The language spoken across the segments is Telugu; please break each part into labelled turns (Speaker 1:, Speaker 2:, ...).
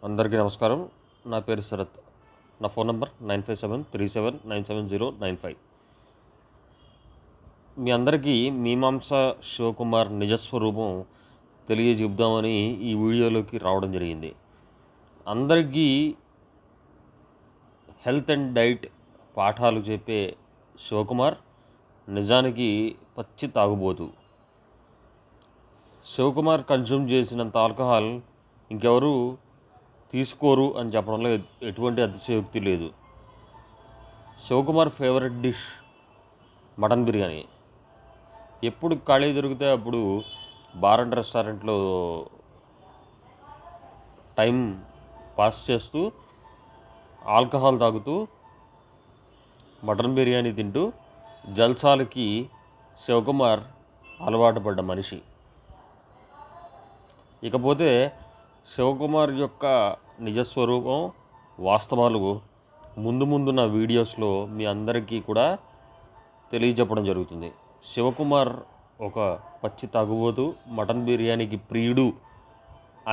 Speaker 1: అందరికీ నమస్కారం. నా పేరు శరత్. నా ఫోన్ నంబర్ 9573799795. మీ అందరికీ మీమాంసా శివకుమార్ నిజస్వరూపం తెలియజెప్దామని ఈ వీడియోలోకి రావడం జరిగింది. అందరికీ హెల్త్ అండ్ డైట్ పాఠాలు చెప్పే శివకుమార్ నిజానికి పచ్చి తాగుబోతు. శివకుమార్ కన్జ్యూమ్ చేసినంత ఆల్కహాల్ ఇంకెవరు తీసుకోరు అని చెప్పడంలో ఎటువంటి అతిశయోక్తి లేదు. Shivakumar favourite dish mutton biryani. ఎప్పుడు ఖాళీ దొరికితే అప్పుడు బార్ అండ్ రెస్టారెంట్లో టైం పాస్ చేస్తూ ఆల్కహాల్ తాగుతూ మటన్ బిర్యానీ తింటూ జల్సాలకి శివకుమార్ అలవాటు పడ్డ మనిషి. ఇకపోతే శివకుమార్ యొక్క నిజస్వరూపం వాస్తవాలు ముందు నా వీడియోస్లో మీ అందరికీ కూడా తెలియజెప్పడం జరుగుతుంది. శివకుమార్ ఒక పచ్చి తాగుబోతు, మటన్ బిర్యానీకి ప్రియుడు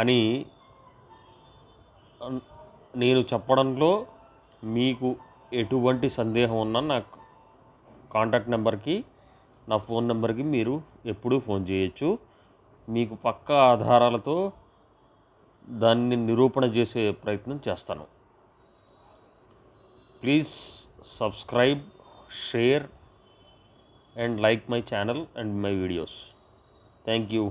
Speaker 1: అని నేను చెప్పడంలో మీకు ఎటువంటి సందేహం ఉన్నా నా కాంటాక్ట్ నెంబర్కి, నా ఫోన్ నెంబర్కి మీరు ఎప్పుడూ ఫోన్ చేయొచ్చు. మీకు పక్కా ఆధారాలతో దాన్ని నిరూపణ చేసే ప్రయత్నం చేస్తాను. Please subscribe, share and like my channel and my videos. Thank you.